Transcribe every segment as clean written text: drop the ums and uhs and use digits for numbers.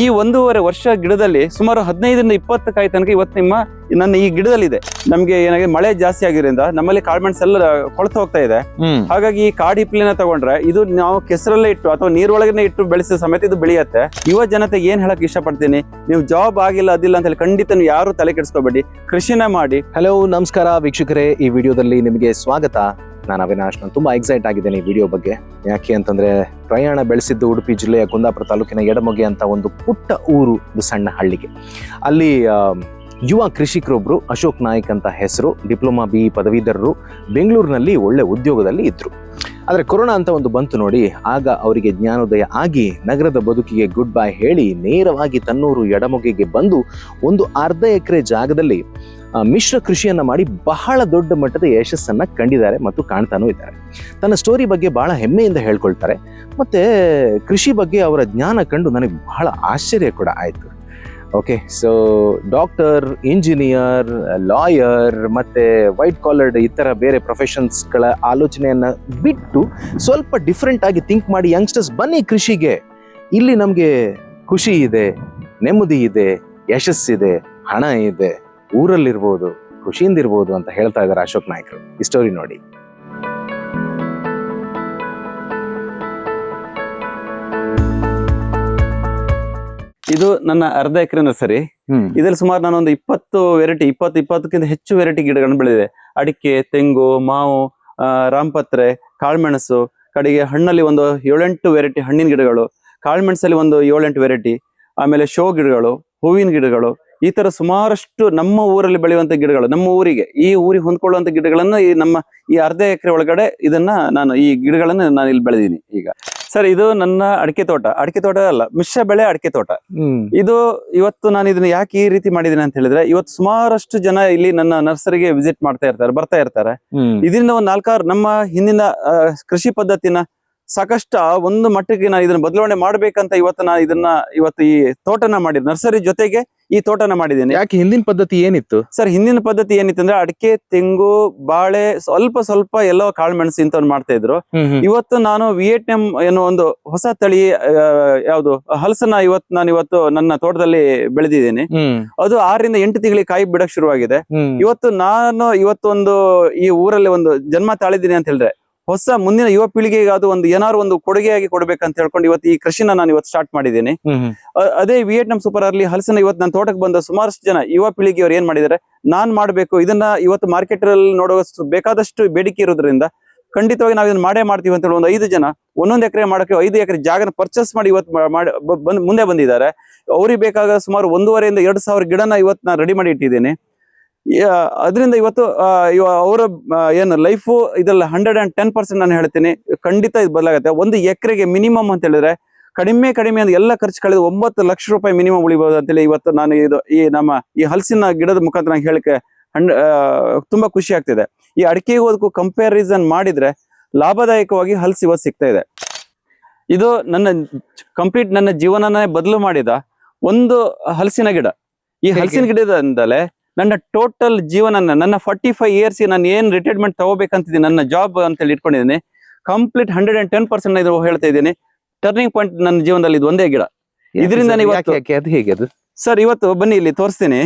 ಈ 1.5 ವರ್ಷ ಗಿಡದಲ್ಲಿ ಸುಮಾರು 15ರಿಂದ 20 ಕಾಯಿ ತನಕ ಇವತ್ತು ನನ್ನ ಈ ಗಿಡದಲ್ಲಿದೆ. ನಮ್ಗೆ ಏನಾಗಿದೆ, ಮಳೆ ಜಾಸ್ತಿ ಆಗಿರೋದ್ರಿಂದ ನಮ್ಮಲ್ಲಿ ಕಾಳುಮೆಣಸು ಎಲ್ಲ ಕೊಳ್ತು ಹೋಗ್ತಾ ಇದೆ. ಹಾಗಾಗಿ ಈ ಕಾಡು ಹಿಪ್ಲಿನ ತಗೊಂಡ್ರೆ ಇದು ನಾವು ಕೆಸರಲ್ಲೇ ಇಟ್ಟು ಅಥವಾ ನೀರೊಳಗನೆ ಇಟ್ಟು ಬೆಳೆಸಿದ ಸಮೇತ ಇದು ಬೆಳೆಯುತ್ತೆ. ಯುವ ಜನತೆಗೆ ಏನ್ ಹೇಳಕ್ ಇಷ್ಟಪಡ್ತೀನಿ, ನೀವು ಜಾಬ್ ಆಗಿಲ್ಲ ಅದಿಲ್ಲ ಅಂತ ಹೇಳಿ ಖಂಡಿತ ನೀವು ಯಾರು ತಲೆ ಕೆಡಿಸ್ಕೋಬೇಡಿ, ಕೃಷಿನ ಮಾಡಿ. ಹಲೋ, ನಮಸ್ಕಾರ ವೀಕ್ಷಕರೇ, ಈ ವಿಡಿಯೋದಲ್ಲಿ ನಿಮಗೆ ಸ್ವಾಗತ. ನಾನು ಅವಿನಾಶ್. ನಾನು ತುಂಬಾ ಎಕ್ಸೈಟ್ ಆಗಿದ್ದೇನೆ ಈ ವಿಡಿಯೋ ಬಗ್ಗೆ. ಯಾಕೆ ಅಂತಂದ್ರೆ, ಪ್ರಯಾಣ ಬೆಳೆಸಿದ್ದು ಉಡುಪಿ ಜಿಲ್ಲೆಯ ಕುಂದಾಪುರ ತಾಲೂಕಿನ ಎಡಮೊಗೆ ಅಂತ ಒಂದು ಪುಟ್ಟ ಊರು, ಒಂದು ಸಣ್ಣ ಹಳ್ಳಿಗೆ. ಅಲ್ಲಿ ಯುವ ಕೃಷಿಕರೊಬ್ರು ಅಶೋಕ್ ನಾಯ್ಕ್ ಅಂತ ಹೆಸರು, ಡಿಪ್ಲೊಮಾ BE ಪದವೀಧರರು, ಬೆಂಗಳೂರಿನಲ್ಲಿ ಒಳ್ಳೆ ಉದ್ಯೋಗದಲ್ಲಿ ಇದ್ರು. ಆದರೆ ಕೊರೋನಾ ಅಂತ ಒಂದು ಬಂತು ನೋಡಿ, ಆಗ ಅವರಿಗೆ ಜ್ಞಾನೋದಯ ಆಗಿ ನಗರದ ಬದುಕಿಗೆ ಗುಡ್ ಬೈ ಹೇಳಿ ನೇರವಾಗಿ ತನ್ನೂರು ಎಡಮೊಗೆಗೆ ಬಂದು ಒಂದು ಅರ್ಧ ಎಕರೆ ಜಾಗದಲ್ಲಿ ಮಿಶ್ರ ಕೃಷಿಯನ್ನ ಮಾಡಿ ಬಹಳ ದೊಡ್ಡ ಮಟ್ಟದ ಯಶಸ್ಸನ್ನ ಕಂಡಿದ್ದಾರೆ ಮತ್ತು ಕಾಣ್ತಾನೂ ಇದ್ದಾರೆ. ತನ್ನ ಸ್ಟೋರಿ ಬಗ್ಗೆ ಬಹಳ ಹೆಮ್ಮೆಯಿಂದ ಹೇಳ್ಕೊಳ್ತಾರೆ. ಮತ್ತೆ ಕೃಷಿ ಬಗ್ಗೆ ಅವರ ಜ್ಞಾನ ಕಂಡು ನನಗೆ ಬಹಳ ಆಶ್ಚರ್ಯ ಕೂಡ ಆಯಿತು. Okay, so doctor, engineer, lawyer ಮತ್ತೆ ವೈಟ್ ಕಾಲರ್ಡ್ ಇತರ ಬೇರೆ ಪ್ರೊಫೆಷನ್ಸ್ಗಳ ಆಲೋಚನೆಯನ್ನ ಬಿಟ್ಟು ಸ್ವಲ್ಪ ಡಿಫ್ರೆಂಟ್ ಆಗಿ ಥಿಂಕ್ ಮಾಡಿ, ಯಂಗ್ಸ್ಟರ್ಸ್ ಬನ್ನಿ ಕೃಷಿಗೆ, ಇಲ್ಲಿ ನಮಗೆ ಖುಷಿ ಇದೆ, ನೆಮ್ಮದಿ ಇದೆ, ಯಶಸ್ಸಿದೆ, ಹಣ ಇದೆ, ಊರಲ್ಲಿರ್ಬೋದು, ಖುಷಿಯಿಂದ ಇರ್ಬೋದು ಅಂತ ಹೇಳ್ತಾ ಇದ್ದಾರೆ ಅಶೋಕ್ ನಾಯ್ಕರು. ಈ ಸ್ಟೋರಿ ನೋಡಿ. ಇದು ನನ್ನ ಅರ್ಧ ಎಕರೆ ನರ್ಸರಿ. ಇದರಲ್ಲಿ ಸುಮಾರು ನಾನೊಂದು 20 ವೆರೈಟಿ, 20-20ಕ್ಕಿಂತ ಹೆಚ್ಚು ವೆರೈಟಿ ಗಿಡಗಳನ್ನು ಬೆಳೆದಿದೆ. ಅಡಿಕೆ, ತೆಂಗು, ಮಾವು, ರಾಮಪತ್ರೆ, ಕಾಳುಮೆಣಸು, ಕಡೆಗೆ ಹಣ್ಣಲ್ಲಿ ಒಂದು 7-8 ವೆರೈಟಿ ಹಣ್ಣಿನ ಗಿಡಗಳು, ಕಾಳುಮೆಣಸಲ್ಲಿ ಒಂದು 7-8 ವೆರೈಟಿ, ಆಮೇಲೆ ಶೋ ಗಿಡಗಳು, ಹೂವಿನ ಗಿಡಗಳು, ಈ ತರ ಸುಮಾರಷ್ಟು ನಮ್ಮ ಊರಲ್ಲಿ ಬೆಳೆಯುವಂತ ಗಿಡಗಳು, ನಮ್ಮ ಊರಿಗೆ ಹೊಂದ್ಕೊಳ್ಳುವಂತ ಗಿಡಗಳನ್ನ ಈ ಅರ್ಧ ಎಕರೆ ಒಳಗಡೆ ಈ ಗಿಡಗಳನ್ನ ನಾನು ಇಲ್ಲಿ ಬೆಳೆದೀನಿ. ಈಗ ಸರ್, ಇದು ನನ್ನ ಅಡಿಕೆ ತೋಟ ಅಲ್ಲ, ಮಿಶ್ರ ಬೆಳೆ ಅಡಿಕೆ ತೋಟ. ಇದು ಇವತ್ತು ನಾನು ಇದನ್ನ ಯಾಕೆ ಈ ರೀತಿ ಮಾಡಿದೀನಿ ಅಂತ ಹೇಳಿದ್ರೆ, ಇವತ್ತು ಸುಮಾರಷ್ಟು ಜನ ಇಲ್ಲಿ ನನ್ನ ನರ್ಸರಿಗೆ ವಿಸಿಟ್ ಬರ್ತಾ ಇರ್ತಾರೆ. ಇದರಿಂದ ಒಂದು 4-6 ನಮ್ಮ ಹಿಂದಿನ ಕೃಷಿ ಪದ್ಧತಿನ ಸಾಕಷ್ಟು ಒಂದು ಮಟ್ಟಿಗೆ ನಾನು ಇದನ್ನ ಬದಲಾವಣೆ ಮಾಡ್ಬೇಕಂತ ಇವತ್ತು ಈ ತೋಟನ ಮಾಡಿದ್, ನರ್ಸರಿ ಜೊತೆಗೆ ಈ ತೋಟನ ಮಾಡಿದ್ದೇನೆ. ಯಾಕೆ, ಹಿಂದಿನ ಪದ್ಧತಿ ಏನಿತ್ತು ಸರ್? ಹಿಂದಿನ ಪದ್ಧತಿ ಏನಿತ್ತು ಅಂದ್ರೆ, ಅಡಿಕೆ, ತೆಂಗು, ಬಾಳೆ, ಸ್ವಲ್ಪ ಎಲ್ಲೋ ಕಾಳುಮೆಣಸು ಇಂಥವ್ರು ಮಾಡ್ತಾ ಇದ್ರು. ಇವತ್ತು ನಾನು ವಿಯೆಟ್ನಾಂ ಏನೋ ಒಂದು ಹೊಸ ತಳಿ ಯಾವ್ದು ಹಲಸನ್ನ ನಾನು ನನ್ನ ತೋಟದಲ್ಲಿ ಬೆಳೆದಿದ್ದೀನಿ. ಅದು 6-8 ತಿಂಗಳಿಗೆ ಕಾಯಿ ಬಿಡಕ್ ಶುರುವಾಗಿದೆ. ಇವತ್ತೊಂದು ಈ ಊರಲ್ಲಿ ಒಂದು ಜನ್ಮ ತಾಳಿದ್ದೀನಿ ಅಂತ ಹೇಳಿದ್ರೆ, ಹೊಸ ಮುಂದಿನ ಯುವ ಪೀಳಿಗೆಗೆ ಅದು ಏನಾದ್ರು ಒಂದು ಕೊಡುಗೆಯಾಗಿ ಕೊಡ್ಬೇಕಂತ ಹೇಳ್ಕೊಂಡು ಇವತ್ತು ಈ ಕೃಷಿನ ನಾನು ಇವತ್ತು ಸ್ಟಾರ್ಟ್ ಮಾಡಿದ್ದೀನಿ. ಅದೇ ವಿಯೆಟ್ನಾಂ ಸೂಪರ್ ಅರ್ಲಿ ಹಲಸನ್ನ ಇವತ್ತು ನನ್ನ ತೋಟಕ್ಕೆ ಬಂದ ಸುಮಾರಷ್ಟು ಜನ ಯುವ ಪೀಳಿಗೆಯವರು ಏನ್ ಮಾಡಿದ್ದಾರೆ, ನಾನ್ ಮಾಡ್ಬೇಕು ಇದನ್ನ, ಇವತ್ತು ಮಾರ್ಕೆಟ್ ಅಲ್ಲಿ ನೋಡುವಷ್ಟು ಬೇಕಾದಷ್ಟು ಬೇಡಿಕೆ ಇರೋದ್ರಿಂದ ಖಂಡಿತವಾಗಿ ನಾವು ಇದನ್ನ ಮಾಡ್ತೀವಿ ಅಂತ ಹೇಳಿ ಒಂದು 5 ಜನ ಒಂದೊಂದು ಎಕರೆ ಮಾಡಕ್ಕೆ 5 ಎಕರೆ ಜಾಗನ ಪರ್ಚೇಸ್ ಮಾಡಿ ಇವತ್ತು ಮುಂದೆ ಬಂದಿದ್ದಾರೆ. ಅವ್ರಿಗೆ ಬೇಕಾದ ಸುಮಾರು 1,500-2 ಸಾವಿರ ಗಿಡನ ಇವತ್ತು ನಾನು ರೆಡಿ ಮಾಡಿ ಇಟ್ಟಿದ್ದೀನಿ. ಅದರಿಂದ ಇವತ್ತು ಅವರ ಏನು ಲೈಫು ಇದ್ರಲ್ಲಿ 110% ನಾನು ಹೇಳ್ತೀನಿ, ಖಂಡಿತ ಇದು ಬದಲಾಗುತ್ತೆ. 1 ಎಕರೆಗೆ ಮಿನಿಮಮ್ ಅಂತ ಹೇಳಿದ್ರೆ ಕಡಿಮೆ ಅಂದ್ರೆ ಎಲ್ಲ ಖರ್ಚು ಕಳೆದು 9 ಲಕ್ಷ ರೂಪಾಯಿ ಮಿನಿಮಮ್ ಉಳಿಬಹುದು ಅಂತೇಳಿ ಇವತ್ತು ನಾನು ಈ ಹಲಸಿನ ಗಿಡದ ಮುಖಾಂತರ ನಾನು ಹೇಳಕ್ಕೆ ತುಂಬಾ ಖುಷಿ ಆಗ್ತಿದೆ. ಈ ಅಡಿಕೆಗೂ ಅದಕ್ಕೂ ಕಂಪ್ಯಾರಿಸನ್ ಮಾಡಿದ್ರೆ ಲಾಭದಾಯಕವಾಗಿ ಹಲಸು ಇವತ್ತು ಸಿಗ್ತಾ ಇದೆ. ಇದು ನನ್ನ ಜೀವನನೇ ಬದಲು ಮಾಡಿದ ಒಂದು ಹಲಸಿನ ಗಿಡ. ಈ ಹಲಸಿನ ಗಿಡದಿಂದಲೇ ನನ್ನ ಟೋಟಲ್ ಜೀವನ, ನನ್ನ 45 ಇಯರ್ಸ್ ನಾನು ಏನ್ ರಿಟೈರ್ಮೆಂಟ್ ತಗೋಬೇಕಂತಿದ್ದೀನಿ, ನನ್ನ ಜಾಬ್ ಅಂತ ಹೇಳಿ ಇಟ್ಕೊಂಡಿದ್ದೀನಿ, ಕಂಪ್ಲೀಟ್ 110% ಇದು ಹೇಳ್ತಾ ಇದ್ದೀನಿ. ಟರ್ನಿಂಗ್ ಪಾಯಿಂಟ್ ನನ್ನ ಜೀವನದಲ್ಲಿ ಇದು ಒಂದೇ ಗಿಡ. ಇದರಿಂದ ಹೇಗೆ ಸರ್, ಇವತ್ತು ಬನ್ನಿ ಇಲ್ಲಿ ತೋರಿಸ್ತೀನಿ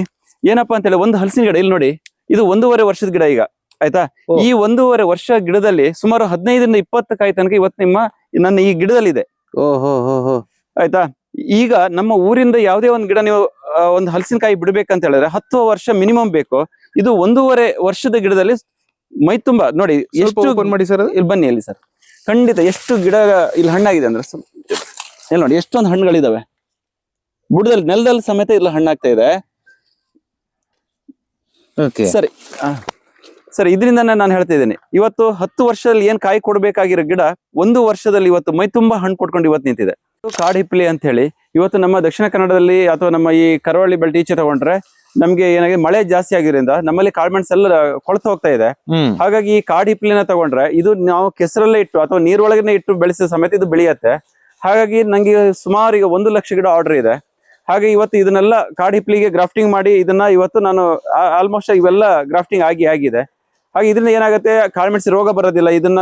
ಏನಪ್ಪಾ ಅಂತ ಹೇಳಿ. ಒಂದು ಹಲಸಿನ ಗಿಡ ಇಲ್ಲಿ ನೋಡಿ, ಇದು 1.5 ವರ್ಷದ ಗಿಡ. ಈಗ ಆಯ್ತಾ, ಈ 1.5 ವರ್ಷ ಗಿಡದಲ್ಲಿ ಸುಮಾರು 15ರಿಂದ 20 ಕಾಯಿ ತನಕ ಇವತ್ತು ನನ್ನ ಈ ಗಿಡದಲ್ಲಿದೆ. ಆಯ್ತಾ, ಈಗ ನಮ್ಮ ಊರಿಂದ ಯಾವುದೇ ಒಂದು ಗಿಡ ನೀವು ಒಂದು ಹಲಸಿನಕಾಯಿ ಬಿಡ್ಬೇಕಂತ ಹೇಳಿದ್ರೆ 10 ವರ್ಷ ಮಿನಿಮಮ್ ಬೇಕು. ಇದು 1.5 ವರ್ಷದ ಗಿಡದಲ್ಲಿ ಮೈ ತುಂಬಾ ನೋಡಿ ಎಷ್ಟು ಮಾಡಿ ಸರ್. ಇಲ್ಲಿ ಬನ್ನಿ ಅಲ್ಲಿ ಸರ್, ಖಂಡಿತ ಎಷ್ಟು ಗಿಡ ಇಲ್ಲಿ ಹಣ್ಣಾಗಿದೆ ಅಂದ್ರೆ ಇಲ್ಲಿ ನೋಡಿ ಎಷ್ಟೊಂದು ಹಣ್ಣುಗಳಿದಾವೆ. ಬುಡದಲ್ಲಿ ನೆಲದಲ್ಲಿ ಸಮೇತ ಇಲ್ಲಿ ಹಣ್ಣಾಗ್ತಾ ಇದೆ. ಸರಿ, ಇದರಿಂದಾನೇ ನಾನು ಹೇಳ್ತಾ ಇದ್ದೀನಿ, ಇವತ್ತು 10 ವರ್ಷದಲ್ಲಿ ಏನ್ ಕಾಯಿ ಕೊಡ್ಬೇಕಾಗಿರೋ ಗಿಡ 1 ವರ್ಷದಲ್ಲಿ ಇವತ್ತು ಮೈ ತುಂಬಾ ಹಣ್ಣು ಕೊಟ್ಕೊಂಡು ಇವತ್ತು ನಿಂತಿದೆ. ಕಾಡು ಹಿಪ್ಪಲಿ ಅಂತ ಹೇಳಿ ಇವತ್ತು ನಮ್ಮ ದಕ್ಷಿಣ ಕನ್ನಡದಲ್ಲಿ ಅಥವಾ ನಮ್ಮ ಈ ಕರಾವಳಿ ಬೆಲ್ಟ್ ಈಚೆ ತಗೊಂಡ್ರೆ ನಮ್ಗೆ ಏನಾಗಿದೆ, ಮಳೆ ಜಾಸ್ತಿ ಆಗಿರೋದ್ರಿಂದ ನಮ್ಮಲ್ಲಿ ಕಾಳುಮೆಣಸು ಎಲ್ಲ ಕೊಳ್ತು ಹೋಗ್ತಾ ಇದೆ. ಹಾಗಾಗಿ ಈ ಕಾಡು ಹಿಪ್ಪಲಿನ ತಗೊಂಡ್ರೆ ಇದು ನಾವು ಕೆಸರಲ್ಲೇ ಇಟ್ಟು ಅಥವಾ ನೀರೊಳಗನೆ ಇಟ್ಟು ಬೆಳೆಸಿದ ಸಮೇತ ಇದು ಬೆಳೆಯುತ್ತೆ. ಹಾಗಾಗಿ ನಂಗೆ ಸುಮಾರು ಈಗ 1 ಲಕ್ಷ ಗಿಡ ಆರ್ಡರ್ ಇದೆ. ಹಾಗೆ ಇವತ್ತು ಇದನ್ನೆಲ್ಲ ಕಾಡು ಹಿಪ್ಪಲಿಗೆ ಗ್ರಾಫ್ಟಿಂಗ್ ಮಾಡಿ ಇದನ್ನ ಇವತ್ತು ನಾನು ಆಲ್ಮೋಸ್ಟ್ ಇವೆಲ್ಲ ಗ್ರಾಫ್ಟಿಂಗ್ ಆಗಿದೆ. ಹಾಗೆ ಇದರಿಂದ ಏನಾಗುತ್ತೆ, ಕಾಳುಮೆಣಸು ರೋಗ ಬರೋದಿಲ್ಲ ಇದನ್ನ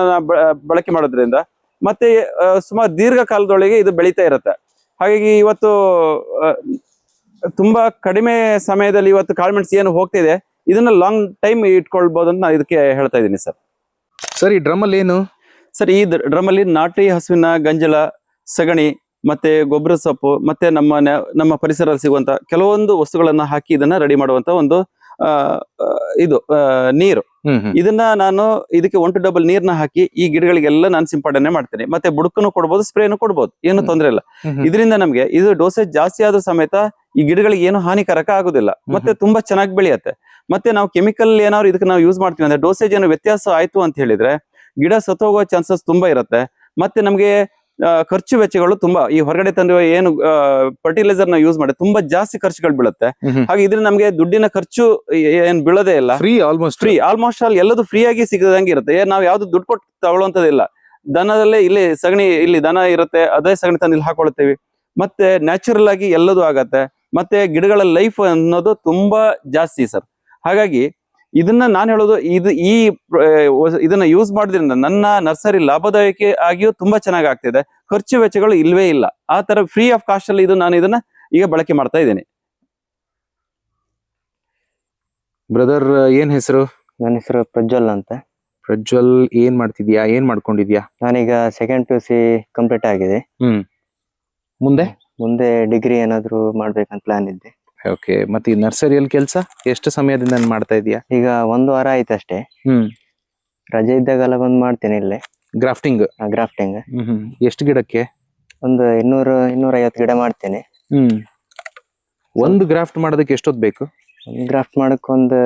ಬಳಕೆ ಮಾಡೋದ್ರಿಂದ. ಮತ್ತೆ ಸುಮಾರು ದೀರ್ಘಕಾಲದೊಳಗೆ ಇದು ಬೆಳೀತಾ ಇರುತ್ತೆ. ಹಾಗಾಗಿ ಇವತ್ತು ತುಂಬಾ ಕಡಿಮೆ ಸಮಯದಲ್ಲಿ ಇವತ್ತು ಕಾಳುಮೆಣಸು ಏನು ಹೋಗ್ತಿದೆ ಇದನ್ನ ಲಾಂಗ್ ಟೈಮ್ ಇಟ್ಕೊಳ್ಬಹುದು ಅಂತ ನಾನು ಇದಕ್ಕೆ ಹೇಳ್ತಾ ಇದ್ದೀನಿ ಸರ್. ಸರ್, ಈ ಡ್ರಮ್ ಅಲ್ಲಿ ಏನು? ಸರ್, ಈ ಡ್ರಮ್ ಅಲ್ಲಿ ನಾಟಿ ಹಸುವಿನ ಗಂಜಲ, ಸಗಣಿ ಮತ್ತೆ ಗೊಬ್ಬರ ಸೊಪ್ಪು ಮತ್ತೆ ನಮ್ಮ ಪರಿಸರದಲ್ಲಿ ಸಿಗುವಂತ ಕೆಲವೊಂದು ವಸ್ತುಗಳನ್ನ ಹಾಕಿ ಇದನ್ನ ರೆಡಿ ಮಾಡುವಂತ ಒಂದು ನೀರು. ಇದನ್ನ ನಾನು ಇದಕ್ಕೆ 1 to double ನೀರ್ನ ಹಾಕಿ ಈ ಗಿಡಗಳಿಗೆಲ್ಲ ನಾನು ಸಿಂಪಡಣೆ ಮಾಡ್ತೇನೆ. ಮತ್ತೆ ಬುಡಕನ್ನು ಕೊಡ್ಬೋದು, ಸ್ಪ್ರೇನು ಕೊಡ್ಬೋದು, ಏನು ತೊಂದರೆ ಇಲ್ಲ. ಇದರಿಂದ ನಮ್ಗೆ ಇದು ಡೋಸೇಜ್ ಜಾಸ್ತಿ ಆದ್ರೂ ಸಮೇತ ಈ ಗಿಡಗಳಿಗೆ ಏನು ಹಾನಿಕಾರಕ ಆಗುದಿಲ್ಲ, ಮತ್ತೆ ತುಂಬಾ ಚೆನ್ನಾಗಿ ಬೆಳೆಯುತ್ತೆ. ಮತ್ತೆ ನಾವು ಕೆಮಿಕಲ್ ಏನಾದ್ರು ಇದಕ್ಕೆ ನಾವು ಯೂಸ್ ಮಾಡ್ತೀವಿ ಅಂದ್ರೆ ಡೋಸೇಜ್ ಏನೋ ವ್ಯತ್ಯಾಸ ಆಯ್ತು ಅಂತ ಹೇಳಿದ್ರೆ ಗಿಡ ಸತ್ತೋಗೋ ಚಾನ್ಸಸ್ ತುಂಬಾ ಇರುತ್ತೆ. ಮತ್ತೆ ನಮ್ಗೆ ಖರ್ಚು ವೆಚ್ಚಗಳು ತುಂಬಾ, ಈ ಹೊರಗಡೆ ತಂದು ಏನು ಫರ್ಟಿಲೈಸರ್ ನ ಯೂಸ್ ಮಾಡಿ ತುಂಬಾ ಜಾಸ್ತಿ ಖರ್ಚುಗಳು ಬೀಳುತ್ತೆ. ಹಾಗೆ ಇದ್ರೆ ನಮ್ಗೆ ದುಡ್ಡಿನ ಖರ್ಚು ಏನ್ ಬೀಳೋದೇ ಇಲ್ಲ, ಆಲ್ಮೋಸ್ಟ್ ಆಲ್ ಎಲ್ಲದೂ ಫ್ರೀ ಆಗಿ ಸಿಗದಂಗೆ ಇರುತ್ತೆ. ನಾವ್ ಯಾವ್ದು ದುಡ್ಡು ಕೊಟ್ಟು ತಗೊಳ್ಳೋಂಥದ್ದಿಲ್ಲ. ದನದಲ್ಲೇ ಇಲ್ಲಿ ಸಗಣಿ, ಇಲ್ಲಿ ದನ ಇರುತ್ತೆ, ಅದೇ ಸಗಣಿ ತಂದು ಇಲ್ಲಿ ಹಾಕೊಳ್ತೇವೆ. ಮತ್ತೆ ನ್ಯಾಚುರಲ್ ಆಗಿ ಎಲ್ಲದೂ ಆಗತ್ತೆ. ಮತ್ತೆ ಗಿಡಗಳ ಲೈಫ್ ಅನ್ನೋದು ತುಂಬಾ ಜಾಸ್ತಿ ಸರ್. ಹಾಗಾಗಿ ಇದನ್ನ ನಾನು ಹೇಳೋದು, ಇದನ್ನ ಯೂಸ್ ಮಾಡೋದ್ರಿಂದ ನನ್ನ ನರ್ಸರಿ ಲಾಭದಾಯಕ ಆಗಿಯೂ ತುಂಬಾ ಚೆನ್ನಾಗಿ ಆಗ್ತಿದೆ. ಖರ್ಚು ವೆಚ್ಚಗಳು ಇಲ್ವೇ ಇಲ್ಲ. ಆ ತರ ಫ್ರೀ ಆಫ್ ಕಾಸ್ಟ್ ಅಲ್ಲಿ ನಾನು ಇದನ್ನ ಈಗ ಬಳಕೆ ಮಾಡ್ತಾ ಇದ್ದೀನಿ. ಬ್ರದರ್, ಏನ್ ಹೆಸರು? ನನ್ನ ಹೆಸರು ಪ್ರಜ್ವಲ್ ಅಂತ. ಪ್ರಜ್ವಲ್, ಏನ್ ಮಾಡ್ತಿದ್ಯಾ, ಏನ್ ಮಾಡ್ಕೊಂಡಿದ್ಯಾ? ನಾನೀಗ 2nd PUC ಕಂಪ್ಲೀಟ್ ಆಗಿದೆ. ಮುಂದೆ ಡಿಗ್ರಿ ಏನಾದ್ರು ಮಾಡ್ಬೇಕಂತ ಪ್ಲಾನ್ ಇದ್ದೆ. ಓಕೆ. ಮತ್ತೆ ಈ ನರ್ಸರಿಯಲ್ಲಿ ಕೆಲಸ ಎಷ್ಟು ಸಮಯದಿಂದ ಮಾಡ್ತಾ ಇದೀಯಾ? ಈಗ 1 ವಾರ ಆಯ್ತು ಅಷ್ಟೇ. ರಜೆ ಇದ್ದಾಗೆಲ್ಲ ಬಂದು ಮಾಡ್ತೇನೆ ಇಲ್ಲೇ ಗ್ರಾಫ್ಟಿಂಗ್. ಎಷ್ಟು ಗಿಡಕ್ಕೆ? ಒಂದು 200-250 ಗಿಡ ಮಾಡ್ತೇನೆ. ಒಂದು ಗ್ರಾಫ್ಟ್ ಮಾಡೋದಕ್ಕೆ ಎಷ್ಟೊತ್ತು ಬೇಕು? ಒಂದು ಗ್ರಾಫ್ಟ್ ಮಾಡಕ್ಕೆ ಒಂದು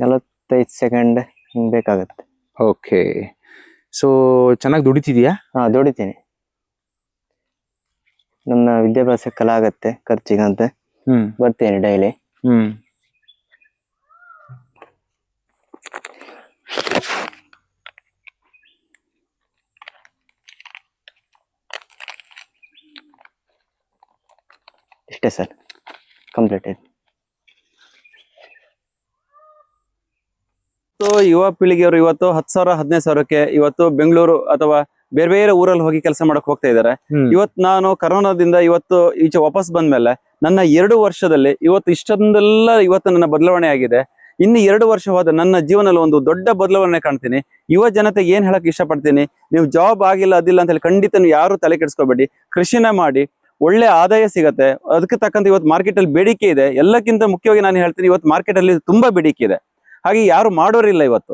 45 ಸೆಕೆಂಡ್ ಹಿಂಗ್ ಬೇಕಾಗುತ್ತೆ. ಓಕೆ. ಸೊ ಚೆನ್ನಾಗಿ ದುಡಿತಿದ್ಯಾ? ಹಾ, ದುಡಿತೀನಿ. ನನ್ನ ವಿದ್ಯಾಭ್ಯಾಸಕ್ಕೆಲ್ಲ ಆಗತ್ತೆ ಖರ್ಚಿಗಂತ. ಬರ್ತೇನೆ ಡೈಲಿ. ಇಷ್ಟೇ ಸರ್, ಕಂಪ್ಲೀಟ್. ಯುವ ಪೀಳಿಗೆಯವರು ಇವತ್ತು 10,000-15,000 ಸಾವಿರಕ್ಕೆ ಇವತ್ತು ಬೆಂಗಳೂರು ಅಥವಾ ಬೇರೆ ಬೇರೆ ಊರಲ್ಲಿ ಹೋಗಿ ಕೆಲಸ ಮಾಡಕ್ ಹೋಗ್ತಾ ಇದ್ದಾರೆ. ಇವತ್ತು ನಾನು ಕರೋನಾದಿಂದ ಈಚೆ ವಾಪಸ್ ಬಂದ್ಮೇಲೆ ನನ್ನ 2 ವರ್ಷದಲ್ಲಿ ಇಷ್ಟೊಂದೆಲ್ಲ ನನ್ನ ಬದಲಾವಣೆ ಆಗಿದೆ. ಇನ್ನು 2 ವರ್ಷ ಹೋದ ನನ್ನ ಜೀವನದಲ್ಲಿ ಒಂದು ದೊಡ್ಡ ಬದಲಾವಣೆ ಕಾಣ್ತೀನಿ. ಯುವ ಜನತೆಗೆ ಏನ್ ಹೇಳಕ್ ಇಷ್ಟಪಡ್ತೀನಿ, ನೀವು ಜಾಬ್ ಆಗಿಲ್ಲ ಅದಿಲ್ಲ ಅಂತ ಹೇಳಿ ಖಂಡಿತ ನೀವು ಯಾರು ತಲೆ ಕೆಡಿಸ್ಕೋಬೇಡಿ. ಕೃಷಿನ ಮಾಡಿ, ಒಳ್ಳೆ ಆದಾಯ ಸಿಗತ್ತೆ. ಅದಕ್ಕೆ ತಕ್ಕಂತೆ ಇವತ್ತು ಮಾರ್ಕೆಟ್ ಅಲ್ಲಿ ಬೇಡಿಕೆ ಇದೆ. ಎಲ್ಲಕ್ಕಿಂತ ಮುಖ್ಯವಾಗಿ ನಾನು ಹೇಳ್ತೀನಿ, ಇವತ್ತು ಮಾರ್ಕೆಟ್ ಅಲ್ಲಿ ತುಂಬಾ ಬೇಡಿಕೆ ಇದೆ. ಹಾಗೆ ಯಾರು ಮಾಡೋರಿಲ್ಲ ಇವತ್ತು.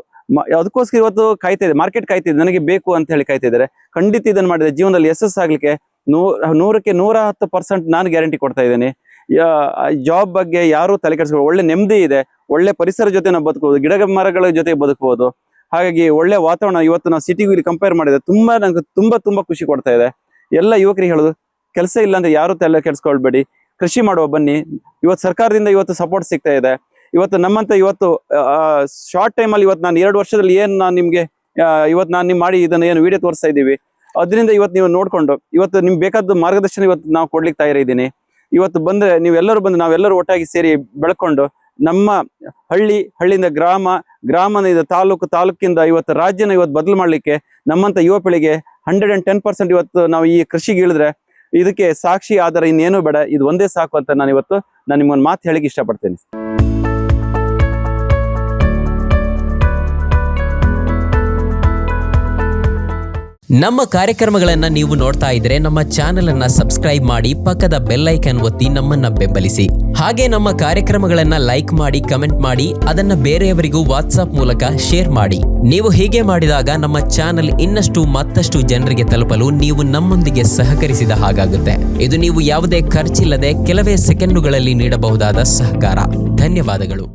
ಅದಕ್ಕೋಸ್ಕರ ಇವತ್ತು ಕಾಯ್ತಾ ಇದೆ, ಮಾರ್ಕೆಟ್ ಕಾಯ್ತಾ ಇದೆ, ನನಗೆ ಬೇಕು ಅಂತ ಹೇಳಿ ಕಾಯ್ತಾ ಇದ್ದಾರೆ. ಖಂಡಿತ ಇದನ್ನ ಮಾಡಿದ್ರೆ ಜೀವನದಲ್ಲಿ ಯಶಸ್ಸಾಗ್ಲಿಕ್ಕೆ 100ಕ್ಕೆ 110% ನಾನು ಗ್ಯಾರಂಟಿ ಕೊಡ್ತಾ ಇದ್ದೀನಿ. ಜಾಬ್ ಬಗ್ಗೆ ಯಾರು ತಲೆ ಕೆಡಿಸ್ಕೊಳ್ಳಿ. ಒಳ್ಳೆ ನೆಮ್ಮದಿ ಇದೆ, ಒಳ್ಳೆ ಪರಿಸರ ಜೊತೆ ನಾವು ಬದುಕಬಹುದು, ಗಿಡ ಮರಗಳ ಜೊತೆ ಬದುಕಬಹುದು. ಹಾಗಾಗಿ ಒಳ್ಳೆ ವಾತಾವರಣ ಇವತ್ತು ನಾವು ಸಿಟಿಗೆ ಕಂಪೇರ್ ಮಾಡಿದ್ರೆ ನಂಗೆ ತುಂಬಾ ಖುಷಿ ಕೊಡ್ತಾ ಇದೆ. ಎಲ್ಲ ಯುವಕರಿಗೆ ಹೇಳೋದು, ಕೆಲಸ ಇಲ್ಲ ಅಂದ್ರೆ ಯಾರು ತಲೆ ಕೆಡಿಸ್ಕೊಳ್ಬೇಡಿ, ಕೃಷಿ ಮಾಡುವ ಬನ್ನಿ. ಇವತ್ತು ಸರ್ಕಾರದಿಂದ ಸಪೋರ್ಟ್ ಸಿಗ್ತಾ ಇದೆ. ಇವತ್ತು ನಮ್ಮಂತ ಶಾರ್ಟ್ ಟೈಮ್ ಅಲ್ಲಿ ನಾನು 2 ವರ್ಷದಲ್ಲಿ ನಾನು ನಿಮ್ಗೆ ನಾನು ಮಾಡಿ ಇದನ್ನ ಏನು ವಿಡಿಯೋ ತೋರಿಸ್ತಾ ಇದ್ದೀವಿ. ಅದರಿಂದ ನೀವು ನೋಡ್ಕೊಂಡು ನಿಮ್ಗೆ ಬೇಕಾದ ಮಾರ್ಗದರ್ಶನ ನಾವು ಕೊಡ್ಲಿಕ್ಕೆ ತಯಾರಿದ್ದೀನಿ. ಬಂದ್ರೆ ನೀವೆಲ್ಲರೂ ಬಂದು ನಾವೆಲ್ಲರೂ ಒಟ್ಟಾಗಿ ಸೇರಿ ಬೆಳ್ಕೊಂಡು ನಮ್ಮ ಹಳ್ಳಿಯಿಂದ ಗ್ರಾಮದಿಂದ ತಾಲೂಕಿಂದ ರಾಜ್ಯನ ಬದಲು ಮಾಡ್ಲಿಕ್ಕೆ ನಮ್ಮಂತ ಯುವ ಪೀಳಿಗೆ 110% ನಾವು ಈ ಕೃಷಿಗೆ ಇಳಿದ್ರೆ ಇದಕ್ಕೆ ಸಾಕ್ಷಿ ಆಧಾರ ಇನ್ನೇನು ಬೇಡ, ಇದು ಒಂದೇ ಸಾಕು ಅಂತ ನಾನು ನಿಮ್ಮೊಂದು ಮಾತು ಹೇಳಿಕ್ಕೆ ಇಷ್ಟಪಡ್ತೇನೆ. ನಮ್ಮ ಕಾರ್ಯಕ್ರಮಗಳನ್ನು ನೀವು ನೋಡ್ತಾ ಇದ್ರೆ ನಮ್ಮ ಚಾನೆಲ್ ಅನ್ನ ಸಬ್ಸ್ಕ್ರೈಬ್ ಮಾಡಿ, ಪಕ್ಕದ ಬೆಲ್ ಐಕಾನ್ ಒತ್ತಿ ನಮ್ಮನ್ನ ಬೆಂಬಲಿಸಿ. ಹಾಗೆ ನಮ್ಮ ಕಾರ್ಯಕ್ರಮಗಳನ್ನ ಲೈಕ್ ಮಾಡಿ, ಕಮೆಂಟ್ ಮಾಡಿ, ಅದನ್ನ ಬೇರೆಯವರಿಗೂ ವಾಟ್ಸ್ಆಪ್ ಮೂಲಕ ಶೇರ್ ಮಾಡಿ. ನೀವು ಹೀಗೆ ಮಾಡಿದಾಗ ನಮ್ಮ ಚಾನೆಲ್ ಮತ್ತಷ್ಟು ಜನರಿಗೆ ತಲುಪಲು ನೀವು ನಮ್ಮೊಂದಿಗೆ ಸಹಕರಿಸಿದ ಹಾಗಾಗುತ್ತೆ. ಇದು ನೀವು ಯಾವುದೇ ಖರ್ಚಿಲ್ಲದೆ ಕೆಲವೇ ಸೆಕೆಂಡುಗಳಲ್ಲಿ ನೀಡಬಹುದಾದ ಸಹಕಾರ. ಧನ್ಯವಾದಗಳು.